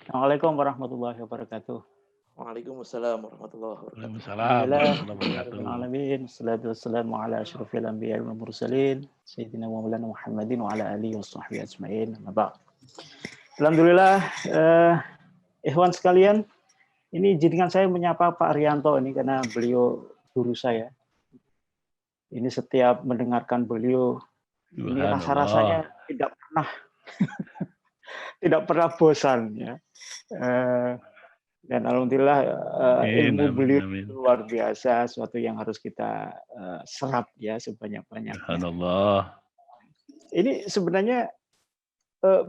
Assalamualaikum warahmatullahi wabarakatuh. Waalaikumsalam warahmatullahi wabarakatuh. Waalaikumsalam Alhamdulillah, warahmatullahi wabarakatuh. rabbil alamin, wassalatu wassalamu ala asyrofil anbiya'i wal mursalin, sayyidina wa maulana Muhammadin wa ala alihi washabbihi ajmain. Amma ba'd. Alhamdulillah, ikhwan sekalian, ini izinkan saya menyapa Pak Arianto ini karena beliau guru saya. Ini setiap mendengarkan beliau, ini Subhanallah. rasa-rasanya tidak pernah bosan ya. Eh, Dan alhamdulillah Amin, ilmu amin, beliau amin. luar biasa, suatu yang harus kita serap ya sebanyak-banyaknya. Subhanallah. Ini sebenarnya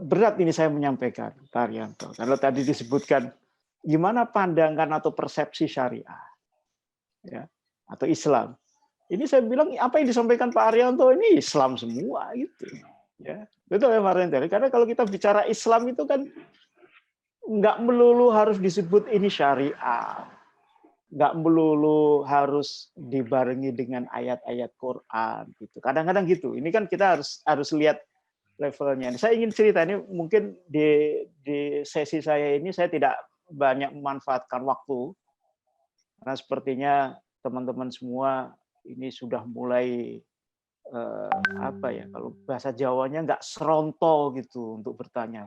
berat ini saya menyampaikan, Pak Arianto. Kalau tadi disebutkan gimana pandangan atau persepsi syariah ya, atau Islam. Ini saya bilang apa yang disampaikan Pak Arianto ini Islam semua gitu. Ya. Betul ya Pak Arianto. Karena kalau kita bicara Islam itu kan nggak melulu harus disebut ini syariah, nggak melulu harus dibarengi dengan ayat-ayat Quran gitu. Kadang-kadang gitu. Ini kan kita harus lihat levelnya. Saya ingin cerita ini mungkin di sesi saya ini saya tidak banyak memanfaatkan waktu karena sepertinya teman-teman semua ini sudah mulai apa ya, kalau bahasa Jawanya nggak seronto gitu untuk bertanya.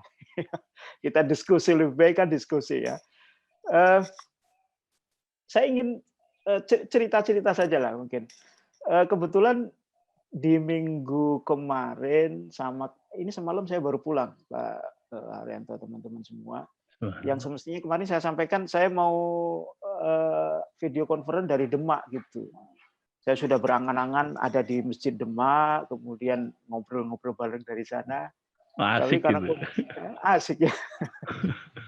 Kita diskusi, lebih baik kan diskusi ya. Saya ingin cerita-cerita saja lah mungkin. Kebetulan di minggu kemarin ini semalam saya baru pulang, Pak Arianto, teman-teman semua. Yang Subhanallah. semestinya kemarin saya sampaikan saya mau video conference dari Demak gitu. Saya sudah berangan-angan ada di Masjid Demak, kemudian ngobrol-ngobrol bareng dari sana. Tapi Asik karena gitu. asik ya.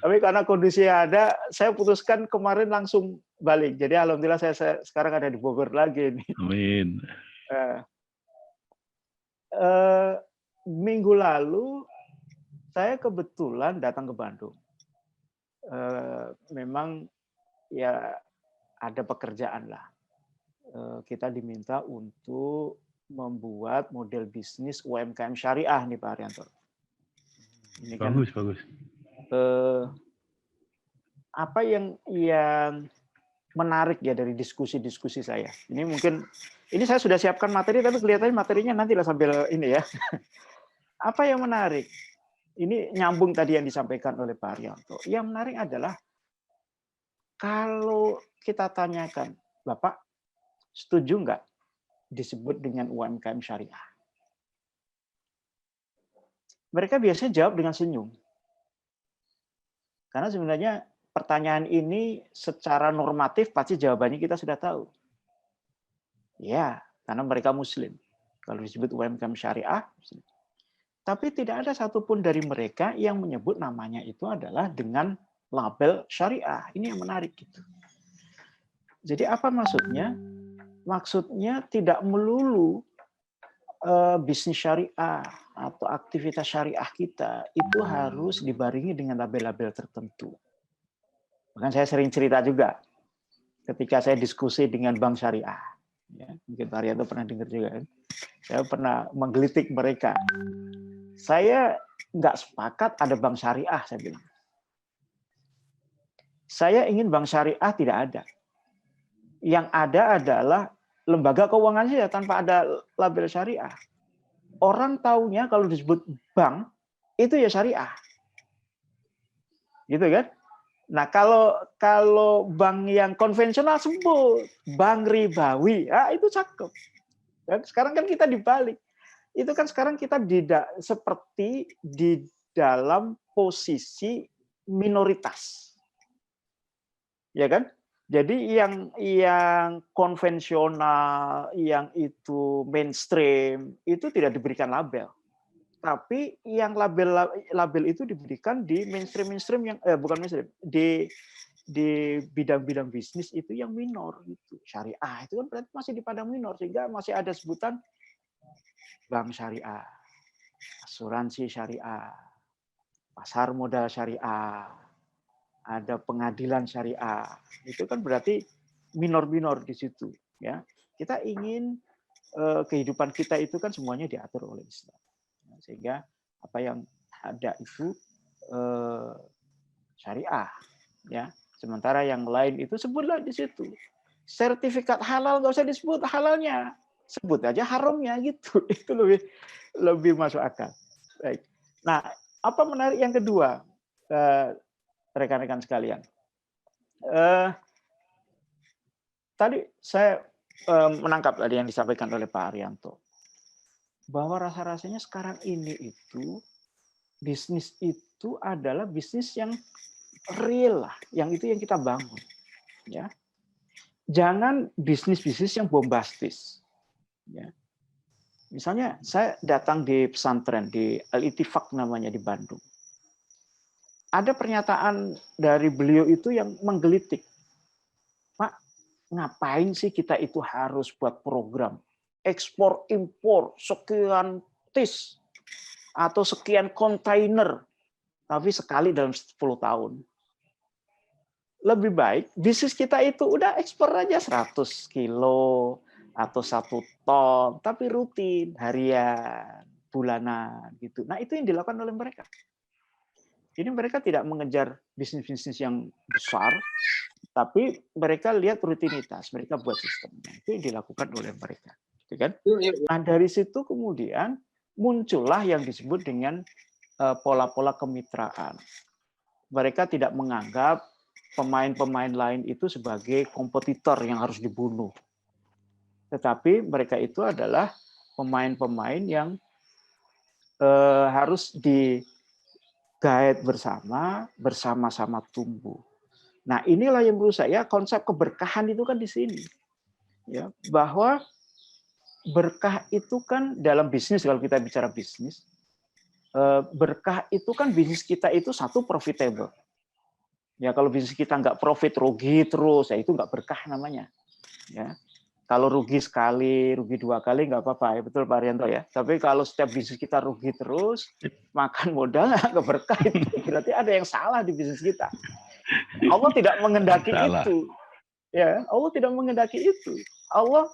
Tapi karena kondisi ada, saya putuskan kemarin langsung balik. Jadi alhamdulillah saya sekarang ada di Bogor lagi nih. Amin. Minggu lalu saya kebetulan datang ke Bandung. Memang ya ada pekerjaan lah. Kita diminta untuk membuat model bisnis UMKM syariah nih Pak Arianto. Ini kan Bagus, bagus. apa yang menarik ya dari diskusi-diskusi saya. Ini mungkin ini saya sudah siapkan materi tapi kelihatannya materinya nanti lah sambil ini ya. Apa yang menarik? Ini nyambung tadi yang disampaikan oleh Pak Arianto. Yang menarik adalah kalau kita tanyakan, Bapak setuju nggak disebut dengan UMKM syariah? Mereka biasanya jawab dengan senyum. Karena sebenarnya pertanyaan ini secara normatif pasti jawabannya kita sudah tahu. Ya, karena mereka Muslim. Kalau disebut UMKM syariah, Muslim. Tapi tidak ada satupun dari mereka yang menyebut namanya itu adalah dengan label syariah. Ini yang menarik gitu. Jadi apa maksudnya? Maksudnya tidak melulu bisnis syariah atau aktivitas syariah kita itu harus dibarengi dengan label-label tertentu. Bahkan saya sering cerita juga ketika saya diskusi dengan bank syariah. Ya, mungkin Pak Arianto pernah dengar juga kan. Saya pernah menggelitik mereka. Saya nggak sepakat ada bank syariah, saya bilang. Saya ingin bank syariah tidak ada. Yang ada adalah lembaga keuangan saja tanpa ada label syariah. Orang taunya kalau disebut bank, itu ya syariah. Gitu kan? Nah, kalau bank yang konvensional sebut bank ribawi, itu cakep. Dan sekarang kan kita dibalik. Itu kan sekarang kita tidak seperti di dalam posisi minoritas. Ya kan? Jadi yang konvensional, yang itu mainstream, itu tidak diberikan label. Tapi yang label itu diberikan di mainstream yang bukan mainstream, di bidang-bidang bisnis itu yang minor gitu. Syariah itu kan berarti masih di padang minor sehingga masih ada sebutan bank syariah, asuransi syariah, pasar modal syariah, ada pengadilan syariah. Itu kan berarti minor-minor di situ ya. Kita ingin kehidupan kita itu kan semuanya diatur oleh Islam. Sehingga apa yang ada itu syariah, ya. Sementara yang lain itu sebutlah di situ. Sertifikat halal nggak usah disebut halalnya, sebut aja haramnya gitu. Itu lebih masuk akal. Baik. Nah, apa menarik yang kedua, rekan-rekan sekalian? Tadi saya menangkap tadi yang disampaikan oleh Pak Haryanto, bahwa rasa-rasanya sekarang ini itu bisnis itu adalah bisnis yang real lah, yang itu yang kita bangun, ya. Jangan bisnis-bisnis yang bombastis, ya. Misalnya saya datang di pesantren di Al-Ittifaq namanya di Bandung. Ada pernyataan dari beliau itu yang menggelitik. Pak, ngapain sih kita itu harus buat program ekspor impor sekian tis atau sekian kontainer tapi sekali dalam 10 tahun. Lebih baik bisnis kita itu udah ekspor aja 100 kilo atau 1 ton, tapi rutin, harian, bulanan gitu. Nah, itu yang dilakukan oleh mereka. Ini mereka tidak mengejar bisnis-bisnis yang besar, tapi mereka lihat rutinitas, mereka buat sistemnya. Itu yang dilakukan oleh mereka. Gitu kan? Nah, dari situ kemudian muncullah yang disebut dengan pola-pola kemitraan. Mereka tidak menganggap pemain-pemain lain itu sebagai kompetitor yang harus dibunuh. Tetapi mereka itu adalah pemain-pemain yang harus di-guide bersama-sama tumbuh. Nah, inilah yang menurut saya konsep keberkahan itu kan di sini. Ya, bahwa berkah itu kan dalam bisnis, kalau kita bicara bisnis, berkah itu kan bisnis kita itu satu profitable. Ya, kalau bisnis kita nggak profit, rugi terus, ya itu nggak berkah namanya. Ya, kalau rugi sekali, rugi 2 kali nggak apa-apa, ya betul Pak Haryanto ya. Tapi kalau setiap bisnis kita rugi terus, makan modal nggak berkah, itu berarti ada yang salah di bisnis kita. Allah tidak mengendaki itu. Ya, Allah tidak mengendaki itu. Allah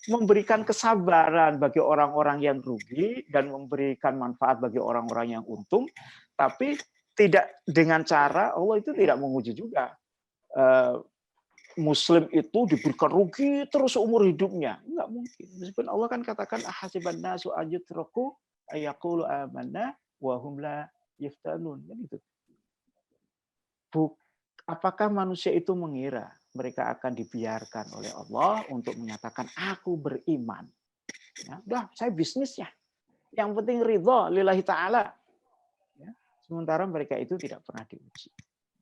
memberikan kesabaran bagi orang-orang yang rugi dan memberikan manfaat bagi orang-orang yang untung, tapi tidak dengan cara Allah itu tidak menguji juga. Muslim itu diberikan rugi terus seumur hidupnya. Enggak mungkin. Meskipun Allah kan katakan ahasiban nasu ajutraku ayaqulu amanna wa hum la yaftanun. Gitu. Apakah manusia itu mengira mereka akan dibiarkan oleh Allah untuk menyatakan aku beriman? Ya, udah, saya bisnisnya. Yang penting ridha lillahi ta'ala. Ya, sementara mereka itu tidak pernah diuji.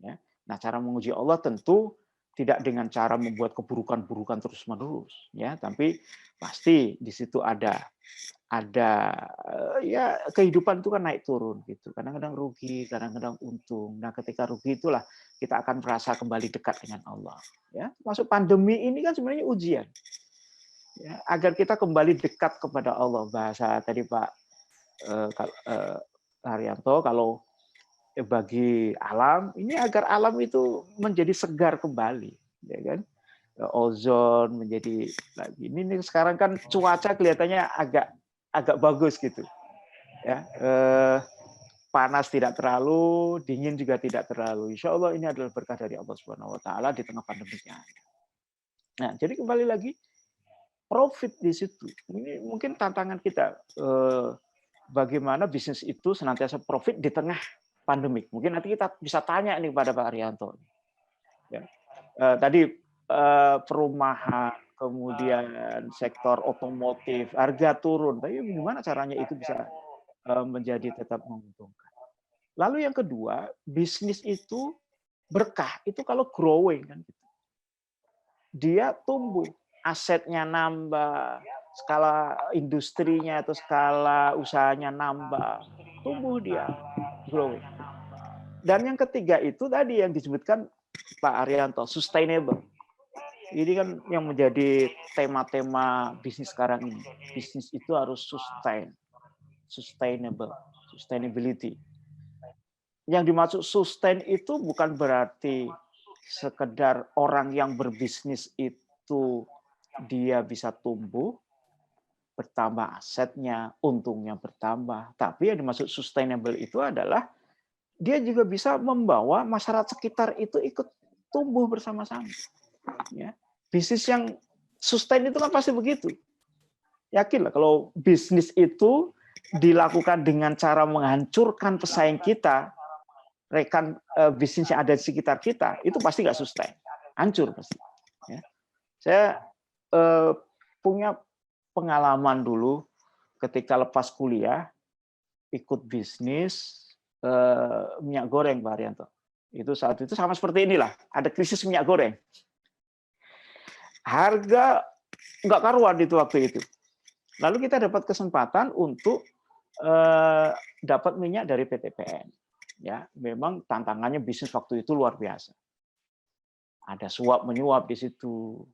Ya. Nah, cara menguji Allah tentu tidak dengan cara membuat keburukan-burukan terus-menerus, ya, tapi pasti di situ ada ya kehidupan itu kan naik turun gitu. Kadang-kadang rugi, kadang-kadang untung. Nah, ketika rugi itulah kita akan merasa kembali dekat dengan Allah. Ya, masuk pandemi ini kan sebenarnya ujian. Ya, agar kita kembali dekat kepada Allah. Bahasa tadi Pak Haryanto, kalau bagi alam ini agar alam itu menjadi segar kembali, ya kan? Ozon menjadi lagi. Ini sekarang kan cuaca kelihatannya agak bagus gitu, ya. Panas tidak terlalu, dingin juga tidak terlalu. Insya Allah ini adalah berkah dari Allah Subhanahu Wa Taala di tengah pandeminya. Nah, jadi kembali lagi profit di situ. Ini mungkin tantangan kita. Bagaimana bisnis itu senantiasa profit di tengah pandemik. Mungkin nanti kita bisa tanya nih pada Pak Haryanto. Ya. Tadi perumahan, kemudian sektor otomotif, harga turun. Tapi gimana caranya itu bisa menjadi tetap menguntungkan? Lalu yang kedua, bisnis itu berkah itu kalau growing kan, dia tumbuh, asetnya nambah, skala industrinya atau skala usahanya nambah, tumbuh dia, growing. Dan yang ketiga itu tadi yang disebutkan Pak Haryanto, sustainable. Ini kan yang menjadi tema-tema bisnis sekarang ini. Bisnis itu harus sustainable, sustainability. Yang dimaksud sustain itu bukan berarti sekedar orang yang berbisnis itu dia bisa tumbuh, bertambah asetnya, untungnya bertambah. Tapi yang dimaksud sustainable itu adalah dia juga bisa membawa masyarakat sekitar itu ikut tumbuh bersama-sama. Ya. Bisnis yang sustain itu kan pasti begitu. Yakinlah kalau bisnis itu dilakukan dengan cara menghancurkan pesaing kita, rekan bisnis yang ada di sekitar kita, itu pasti nggak sustain, hancur pasti. Ya. Saya punya pengalaman dulu ketika lepas kuliah, ikut bisnis minyak goreng, Pak Haryanto. Itu saat itu sama seperti inilah, ada krisis minyak goreng. Harga nggak karuan itu waktu itu. Lalu kita dapat kesempatan untuk dapat minyak dari PT PN. Ya, memang tantangannya bisnis waktu itu luar biasa. Ada suap menyuap di situ.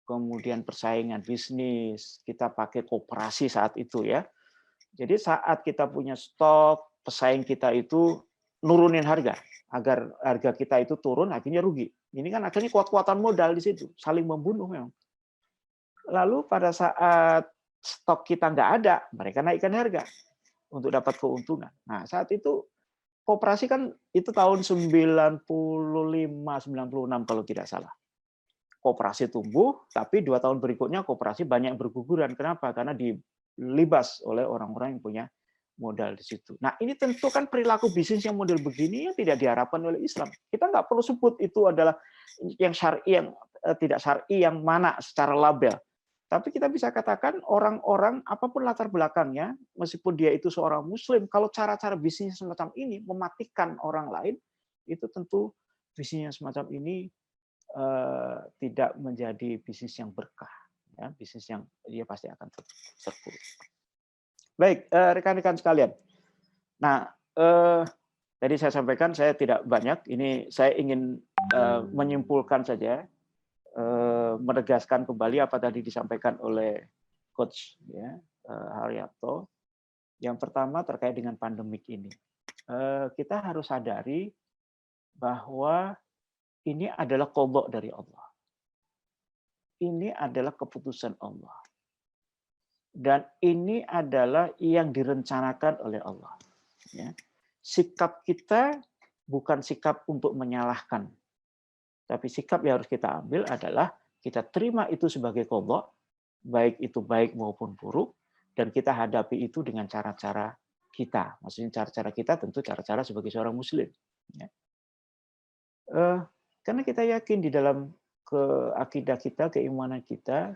Kemudian persaingan bisnis, kita pakai koperasi saat itu ya. Jadi saat kita punya stok, pesaing kita itu nurunin harga agar harga kita itu turun, akhirnya rugi. Ini kan akhirnya kuat-kuatan modal di situ, saling membunuh memang. Lalu pada saat stok kita nggak ada, mereka naikkan harga untuk dapat keuntungan. Nah saat itu koperasi kan itu tahun 95, 96 kalau tidak salah. Koperasi tumbuh, tapi 2 tahun berikutnya koperasi banyak berguguran. Kenapa? Karena dilibas oleh orang-orang yang punya modal di situ. Nah, ini tentu kan perilaku bisnis yang model begini yang tidak diharapkan oleh Islam. Kita nggak perlu sebut itu adalah yang syar'i, yang tidak syar'i, yang mana secara label. Tapi kita bisa katakan orang-orang apapun latar belakangnya, meskipun dia itu seorang Muslim, kalau cara-cara bisnis semacam ini mematikan orang lain, itu tentu bisnis yang semacam ini tidak menjadi bisnis yang berkah, ya, bisnis yang dia pasti akan terpuruk. Baik, rekan-rekan sekalian. Nah, tadi saya sampaikan saya tidak banyak. Ini saya ingin menyimpulkan saja, menegaskan kembali apa tadi disampaikan oleh Coach ya, Haryanto. Yang pertama terkait dengan pandemik ini, kita harus sadari bahwa ini adalah qadha dari Allah. Ini adalah keputusan Allah. Dan ini adalah yang direncanakan oleh Allah. Ya. Sikap kita bukan sikap untuk menyalahkan. Tapi sikap yang harus kita ambil adalah kita terima itu sebagai qadha, baik itu baik maupun buruk, dan kita hadapi itu dengan cara-cara kita. Maksudnya cara-cara kita tentu cara-cara sebagai seorang Muslim. Ya. Karena kita yakin di dalam akidah kita, keimanan kita,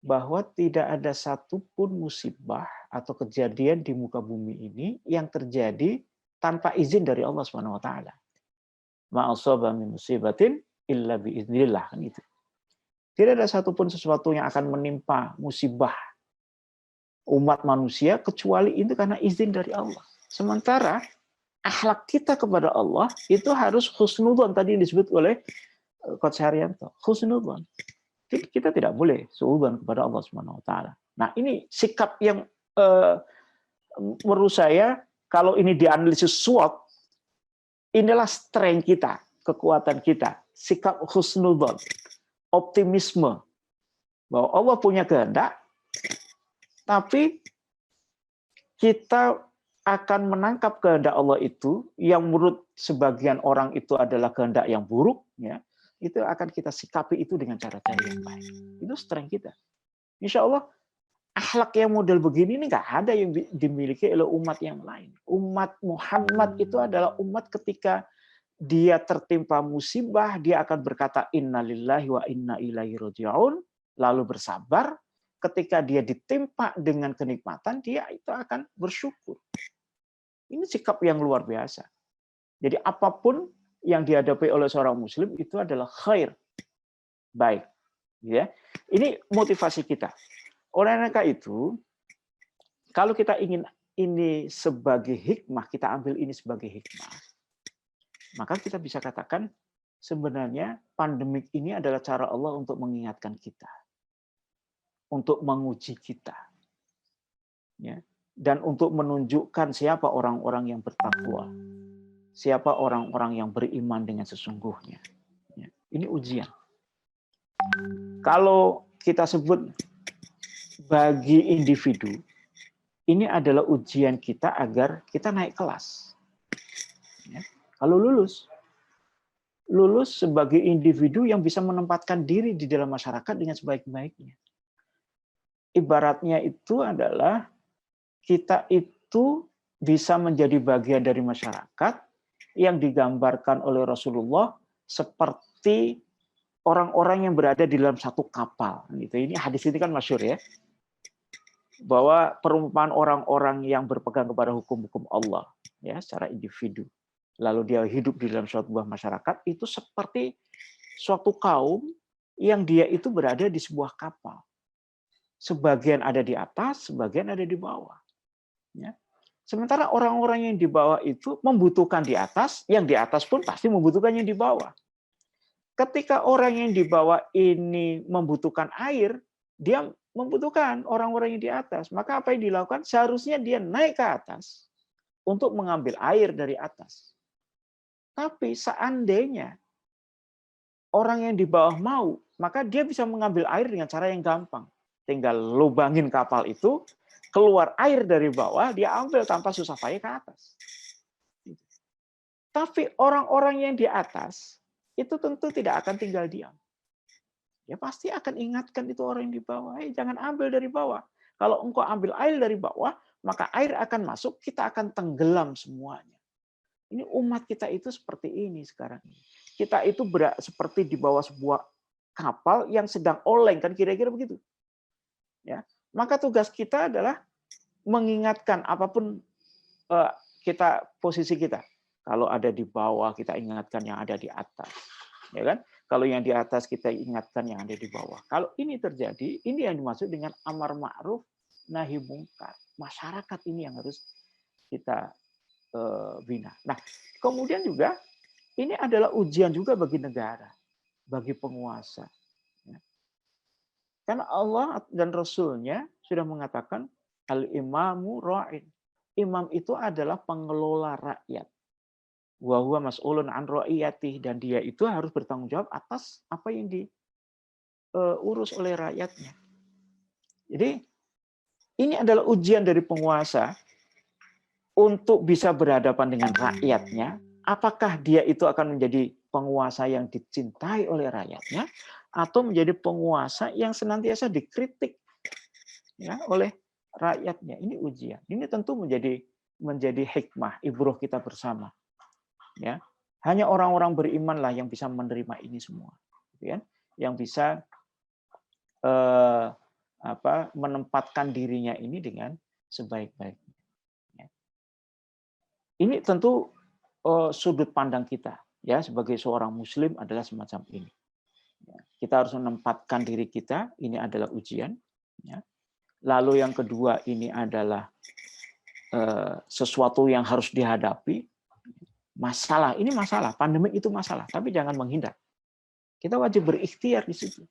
bahwa tidak ada satupun musibah atau kejadian di muka bumi ini yang terjadi tanpa izin dari Allah Subhanahu wa taala. Ma asaba min musibatin illa bi idznillah, kan itu. Tidak ada satupun sesuatu yang akan menimpa musibah umat manusia kecuali itu karena izin dari Allah. Sementara akhlak kita kepada Allah itu harus husnudzon, tadi disebut oleh Coach Haryanto, husnudzon. Kita tidak boleh suudzon kepada Allah Subhanahu wa taala. Nah, ini sikap yang menurut saya kalau ini dianalisis SWOT, inilah strength kita, kekuatan kita, sikap husnudzon, optimisme bahwa Allah punya kehendak, tapi kita akan menangkap kehendak Allah itu yang menurut sebagian orang itu adalah kehendak yang buruk, ya. Itu akan kita sikapi itu dengan cara-cara yang baik. Itu strength kita. Insya Allah, akhlak yang model begini ini nggak ada yang dimiliki oleh umat yang lain. Umat Muhammad itu adalah umat ketika dia tertimpa musibah, dia akan berkata innalillahi wa inna ilaihi raji'un, lalu bersabar. Ketika dia ditimpa dengan kenikmatan, dia itu akan bersyukur. Ini sikap yang luar biasa. Jadi apapun yang dihadapi oleh seorang Muslim itu adalah khair, baik. Ya, ini motivasi kita. Oleh karena itu, kalau kita ingin ini sebagai hikmah, kita ambil ini sebagai hikmah, maka kita bisa katakan sebenarnya pandemik ini adalah cara Allah untuk mengingatkan kita, untuk menguji kita, ya, dan untuk menunjukkan siapa orang-orang yang bertakwa. Siapa orang-orang yang beriman dengan sesungguhnya. Ini ujian. Kalau kita sebut bagi individu, ini adalah ujian kita agar kita naik kelas. Kalau lulus sebagai individu yang bisa menempatkan diri di dalam masyarakat dengan sebaik-baiknya. Ibaratnya itu adalah kita itu bisa menjadi bagian dari masyarakat yang digambarkan oleh Rasulullah seperti orang-orang yang berada di dalam satu kapal. Ini hadis ini kan masyhur ya, bahwa perumpamaan orang-orang yang berpegang kepada hukum-hukum Allah ya secara individu, lalu dia hidup di dalam suatu buah masyarakat, itu seperti suatu kaum yang dia itu berada di sebuah kapal. Sebagian ada di atas, sebagian ada di bawah. Ya. Sementara orang-orang yang di bawah itu membutuhkan di atas, yang di atas pun pasti membutuhkan yang di bawah. Ketika orang yang di bawah ini membutuhkan air, dia membutuhkan orang-orang yang di atas. Maka apa yang dilakukan? Seharusnya dia naik ke atas untuk mengambil air dari atas. Tapi seandainya orang yang di bawah mau, maka dia bisa mengambil air dengan cara yang gampang. Tinggal lubangin kapal itu, keluar air dari bawah, dia ambil tanpa susah payah ke atas. Tapi orang-orang yang di atas, itu tentu tidak akan tinggal diam. Ya pasti akan ingatkan itu orang yang di bawah, jangan ambil dari bawah. Kalau engkau ambil air dari bawah, maka air akan masuk, kita akan tenggelam semuanya. Ini umat kita itu seperti ini sekarang. Kita itu seperti di bawah sebuah kapal yang sedang oleng, kan kira-kira begitu. Ya, maka tugas kita adalah mengingatkan apapun posisi kita. Kalau ada di bawah, kita ingatkan yang ada di atas. Ya kan? Kalau yang di atas, kita ingatkan yang ada di bawah. Kalau ini terjadi, ini yang dimaksud dengan amar ma'ruf nahi mungkar. Masyarakat ini yang harus kita bina. Nah, kemudian juga ini adalah ujian juga bagi negara, bagi penguasa. Karena Allah dan Rasul-Nya sudah mengatakan al-imamu ra'in. Imam itu adalah pengelola rakyat. Wa huwa mas'ulun an ra'iyatih, dan dia itu harus bertanggung jawab atas apa yang diurus oleh rakyatnya. Jadi ini adalah ujian dari penguasa untuk bisa berhadapan dengan rakyatnya. Apakah dia itu akan menjadi penguasa yang dicintai oleh rakyatnya, atau menjadi penguasa yang senantiasa dikritik ya oleh rakyatnya. Ini ujian. Ini tentu menjadi hikmah, ibrah kita bersama. Ya, hanya orang-orang berimanlah yang bisa menerima ini semua, gitu kan? Yang bisa menempatkan dirinya ini dengan sebaik-baiknya. Ya. Ini tentu sudut pandang kita, ya, sebagai seorang Muslim adalah semacam ini. Ya. Kita harus menempatkan diri kita, ini adalah ujian. Ya. Lalu yang kedua, ini adalah sesuatu yang harus dihadapi. Masalah, ini masalah, pandemik itu masalah, tapi jangan menghindar. Kita wajib berikhtiar di situ.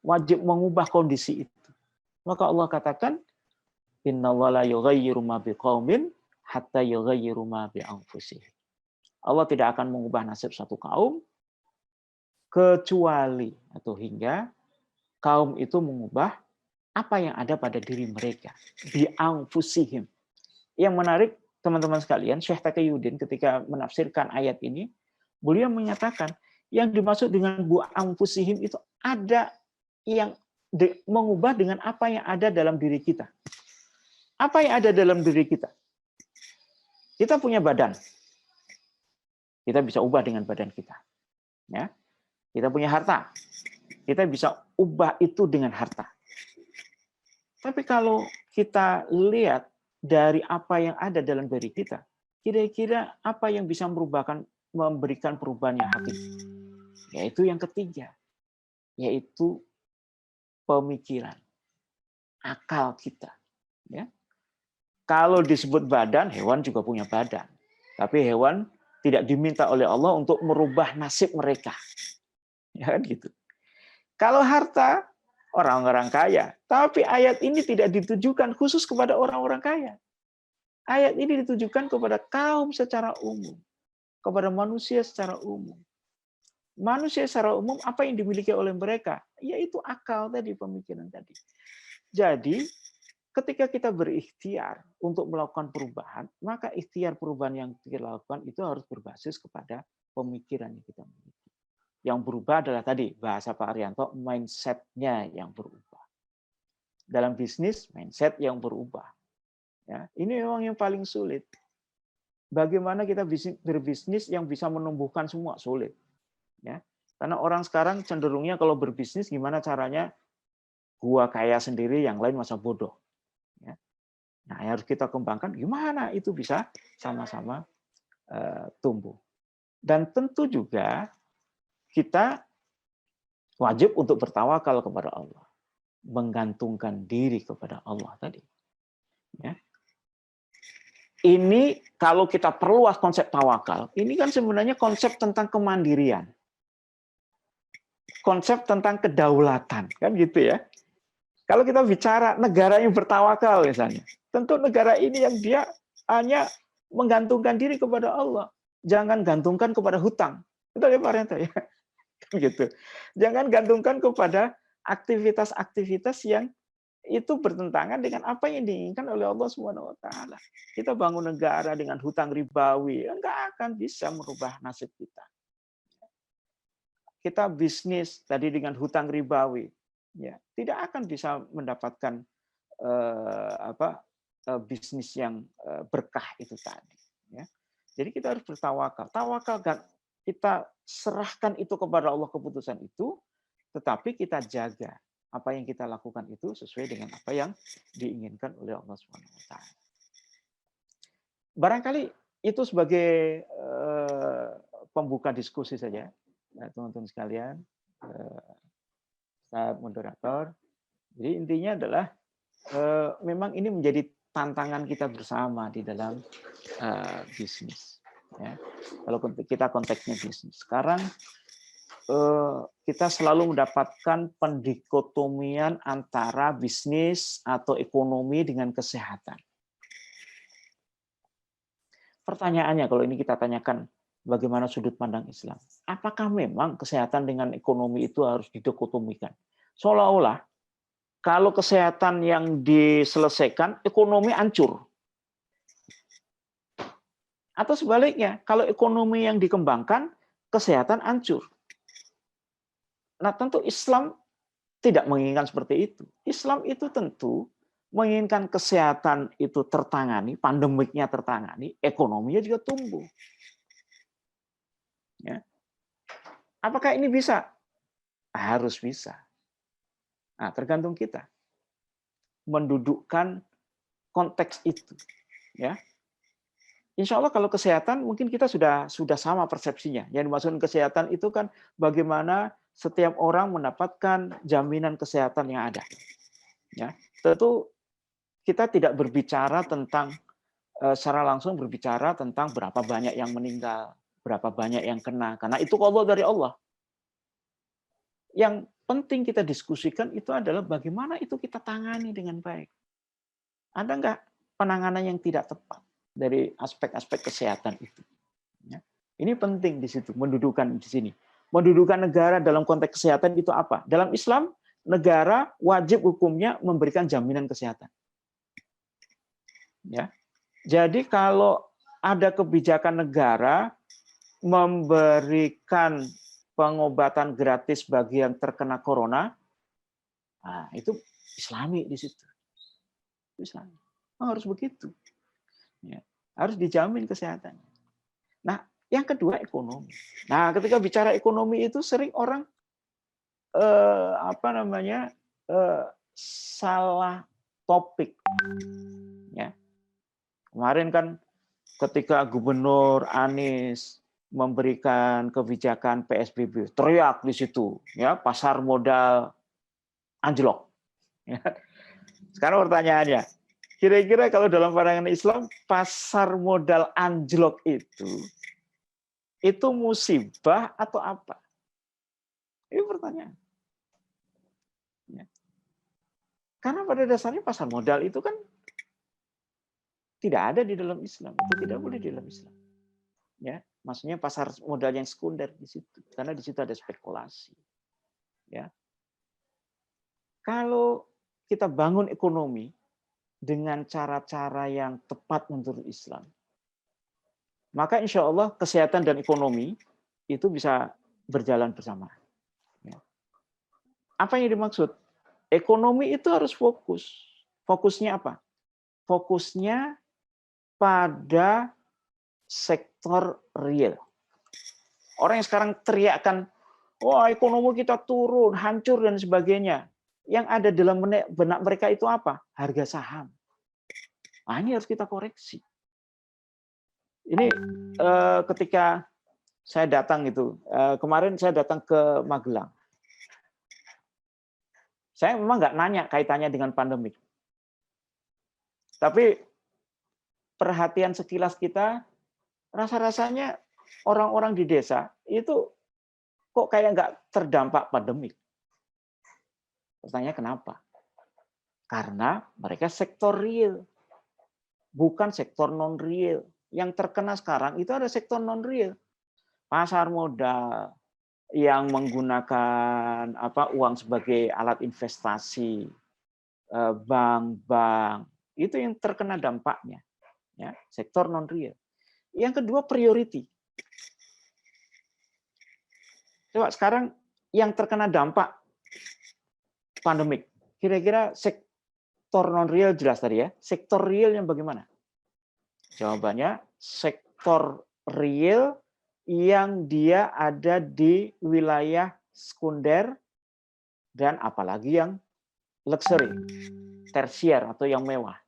Wajib mengubah kondisi itu. Maka Allah katakan, innallaha la yughayyiru ma biqaumin hatta yughayyiru ma bi anfusihim. Allah tidak akan mengubah nasib satu kaum kecuali atau hingga kaum itu mengubah apa yang ada pada diri mereka, bi anfusihim. Yang menarik, teman-teman sekalian, Syekh Taqiyuddin ketika menafsirkan ayat ini, beliau menyatakan yang dimaksud dengan bu anfusihim itu ada yang mengubah dengan apa yang ada dalam diri kita. Apa yang ada dalam diri kita? Kita punya badan. Kita bisa ubah dengan badan kita. Ya. Kita punya harta. Kita bisa ubah itu dengan harta. Tapi kalau kita lihat dari apa yang ada dalam diri kita, kira-kira apa yang bisa memberikan perubahan yang hakiki? Yaitu yang ketiga, yaitu pemikiran, akal kita. Ya. Kalau disebut badan, hewan juga punya badan. Tapi hewan tidak diminta oleh Allah untuk merubah nasib mereka. Ya kan gitu. Kalau harta, orang-orang kaya. Tapi ayat ini tidak ditujukan khusus kepada orang-orang kaya. Ayat ini ditujukan kepada kaum secara umum. Kepada manusia secara umum. Manusia secara umum, apa yang dimiliki oleh mereka? Yaitu akal tadi, pemikiran tadi. Jadi, ketika kita berikhtiar untuk melakukan perubahan, maka ikhtiar perubahan yang kita lakukan itu harus berbasis kepada pemikiran yang kita miliki. Yang berubah adalah tadi, bahasa Pak Arianto, mindset-nya yang berubah. Dalam bisnis, mindset yang berubah. Ya, ini memang yang paling sulit. Bagaimana kita berbisnis yang bisa menumbuhkan semua? Sulit. Ya. Karena orang sekarang cenderungnya kalau berbisnis, gimana caranya gua kaya sendiri, yang lain masa bodoh. Ya. Nah, yang harus kita kembangkan gimana itu bisa sama-sama tumbuh. Dan tentu juga kita wajib untuk bertawakal kepada Allah, menggantungkan diri kepada Allah tadi. Ya. Ini kalau kita perluas konsep tawakal, ini kan sebenarnya konsep tentang kemandirian, konsep tentang kedaulatan, kan gitu ya. Kalau kita bicara negara yang bertawakal misalnya, tentu negara ini yang dia hanya menggantungkan diri kepada Allah. Jangan gantungkan kepada hutang. Betul ya Pak Rento ya? Gitu. Jangan gantungkan kepada aktivitas-aktivitas yang itu bertentangan dengan apa yang diinginkan oleh Allah Subhanahu wa taala. Kita bangun negara dengan hutang ribawi, enggak akan bisa merubah nasib kita. Kita bisnis tadi dengan hutang ribawi, ya tidak akan bisa mendapatkan bisnis yang berkah itu tadi. Ya. Jadi kita harus bertawakal. Tawakal kan kita serahkan itu kepada Allah keputusan itu, tetapi kita jaga apa yang kita lakukan itu sesuai dengan apa yang diinginkan oleh Allah Subhanahu wa taala. Barangkali itu sebagai pembuka diskusi saja, teman-teman sekalian. Saya moderator. Jadi intinya adalah memang ini menjadi tantangan kita bersama di dalam bisnis. Ya. Kalau kita konteksnya bisnis, sekarang kita selalu mendapatkan pendikotomian antara bisnis atau ekonomi dengan kesehatan. Pertanyaannya kalau ini kita tanyakan bagaimana sudut pandang Islam, apakah memang kesehatan dengan ekonomi itu harus didikotomikan? Seolah-olah kalau kesehatan yang diselesaikan, ekonomi hancur. Atau sebaliknya, kalau ekonomi yang dikembangkan, kesehatan hancur. Nah, tentu Islam tidak menginginkan seperti itu. Islam itu tentu menginginkan kesehatan itu tertangani, pandemiknya tertangani, ekonominya juga tumbuh. Ya. Apakah ini bisa? Harus bisa. Nah, tergantung kita mendudukkan konteks itu. Ya. Insya Allah kalau kesehatan mungkin kita sudah sama persepsinya. Yang dimaksud kesehatan itu kan bagaimana setiap orang mendapatkan jaminan kesehatan yang ada. Ya, tentu kita tidak berbicara tentang secara langsung berbicara tentang berapa banyak yang meninggal, berapa banyak yang kena, karena itu qadha dari Allah. Yang penting kita diskusikan itu adalah bagaimana itu kita tangani dengan baik. Ada nggak penanganan yang tidak tepat dari aspek-aspek kesehatan itu? Ya. Ini penting di situ, mendudukan di sini. Mendudukan negara dalam konteks kesehatan itu apa? Dalam Islam, negara wajib hukumnya memberikan jaminan kesehatan. Ya. Jadi kalau ada kebijakan negara memberikan pengobatan gratis bagi yang terkena corona, nah, itu Islami di situ. Islami. Harus begitu. Ya. Harus dijamin kesehatan. Nah, yang kedua ekonomi. Nah, ketika bicara ekonomi itu sering orang salah topik. Ya. Kemarin kan ketika Gubernur Anies memberikan kebijakan PSBB, teriak di situ, ya pasar modal anjlok. Ya. Sekarang pertanyaannya, kira-kira kalau dalam pandangan Islam pasar modal anjlok itu musibah atau apa? Ini pertanyaan. Ya. Karena pada dasarnya pasar modal itu kan tidak ada di dalam Islam, itu tidak boleh di dalam Islam. Ya, maksudnya pasar modal yang sekunder di situ, karena di situ ada spekulasi. Ya. Kalau kita bangun ekonomi, dengan cara-cara yang tepat menurut Islam, maka insya Allah kesehatan dan ekonomi itu bisa berjalan bersama. Apa yang dimaksud? Ekonomi itu harus fokus. Fokusnya apa? Fokusnya pada sektor real. Orang yang sekarang teriakkan, wah ekonomi kita turun, hancur dan sebagainya. Yang ada dalam benak mereka itu apa? Harga saham. Nah, ini harus kita koreksi. Ini ketika saya datang itu, kemarin saya datang ke Magelang. Saya memang nggak nanya kaitannya dengan pandemik. Tapi perhatian sekilas kita, rasa-rasanya orang-orang di desa itu kok kayak nggak terdampak pandemik. Pertanyaannya kenapa? Karena mereka sektor real, bukan sektor non-real. Yang terkena sekarang itu ada sektor non-real. Pasar modal yang menggunakan uang sebagai alat investasi, bank-bank, itu yang terkena dampaknya. Ya, sektor non-real. Yang kedua, priority. Coba sekarang yang terkena dampak pandemik, kira-kira sektor non-real jelas tadi ya. Sektor real yang bagaimana? Jawabannya sektor real yang dia ada di wilayah sekunder dan apalagi yang luxury, tersier atau yang mewah.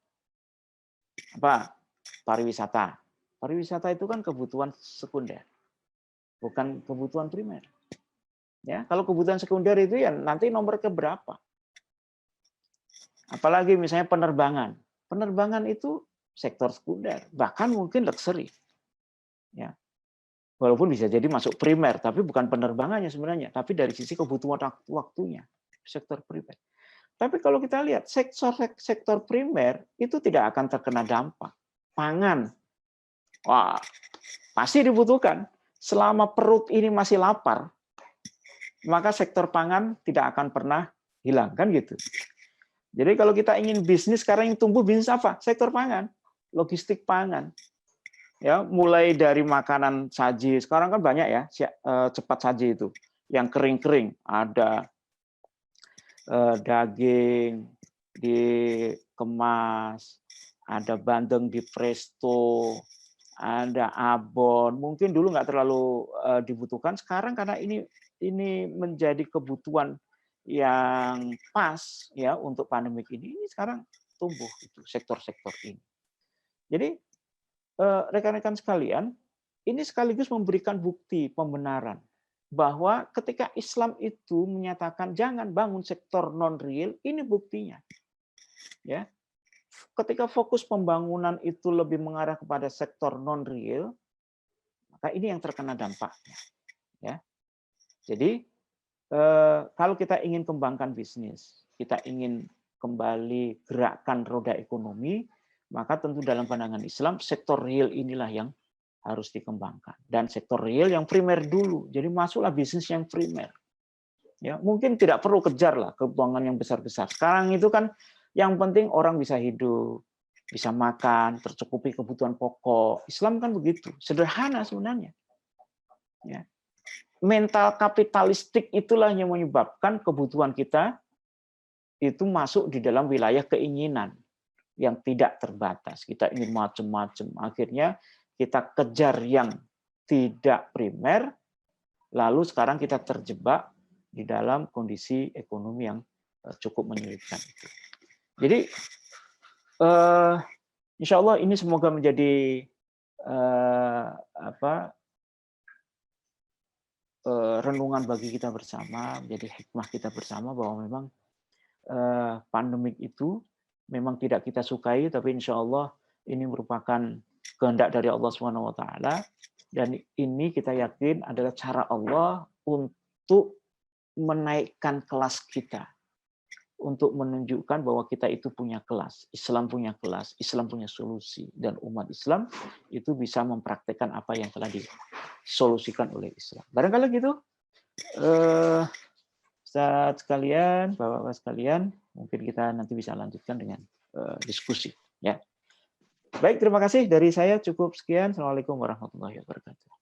Apa? Pariwisata. Pariwisata itu kan kebutuhan sekunder, bukan kebutuhan primer. Ya, kalau kebutuhan sekunder itu ya nanti nomor keberapa. Apalagi misalnya penerbangan. Penerbangan itu sektor sekunder, bahkan mungkin luxury. Ya. Walaupun bisa jadi masuk primer, tapi bukan penerbangannya sebenarnya, tapi dari sisi kebutuhan waktunya, sektor primer. Tapi kalau kita lihat sektor primer itu tidak akan terkena dampak. Pangan, wah pasti dibutuhkan. Selama perut ini masih lapar, maka sektor pangan tidak akan pernah hilang, kan gitu. Jadi kalau kita ingin bisnis sekarang yang tumbuh, bisnis apa? Sektor pangan, logistik pangan. Ya, mulai dari makanan saji. Sekarang kan banyak ya, cepat saji itu. Yang kering-kering, ada daging dikemas, ada bandeng di presto, ada abon. Mungkin dulu nggak terlalu dibutuhkan, sekarang karena ini menjadi kebutuhan yang pas ya untuk pandemik ini sekarang tumbuh itu sektor-sektor ini. Jadi rekan-rekan sekalian, ini sekaligus memberikan bukti pembenaran bahwa ketika Islam itu menyatakan jangan bangun sektor non-real, ini buktinya. Ya. Ketika fokus pembangunan itu lebih mengarah kepada sektor non-real, maka ini yang terkena dampaknya. Ya. Jadi kalau kita ingin kembangkan bisnis, kita ingin kembali gerakkan roda ekonomi, maka tentu dalam pandangan Islam sektor real inilah yang harus dikembangkan, dan sektor real yang primer dulu. Jadi masuklah bisnis yang primer. Ya, mungkin tidak perlu kejar lah kebutuhan yang besar-besar. Sekarang itu kan yang penting orang bisa hidup, bisa makan, tercukupi kebutuhan pokok. Islam kan begitu, sederhana sebenarnya. Ya. Mental kapitalistik itulah yang menyebabkan kebutuhan kita itu masuk di dalam wilayah keinginan yang tidak terbatas. Kita ingin macam-macam. Akhirnya kita kejar yang tidak primer, lalu sekarang kita terjebak di dalam kondisi ekonomi yang cukup menyulitkan. Jadi, insya Allah ini semoga menjadi renungan bagi kita bersama, menjadi hikmah kita bersama bahwa memang pandemik itu memang tidak kita sukai, tapi insya Allah ini merupakan kehendak dari Allah SWT, dan ini kita yakin adalah cara Allah untuk menaikkan kelas kita, untuk menunjukkan bahwa kita itu punya kelas, Islam punya kelas, Islam punya solusi, dan umat Islam itu bisa mempraktekkan apa yang telah disolusikan oleh Islam. Barangkali gitu, Ustadz sekalian, Bapak-bapak sekalian, mungkin kita nanti bisa lanjutkan dengan diskusi. Ya. Baik, terima kasih dari saya. Cukup sekian. Assalamualaikum warahmatullahi wabarakatuh.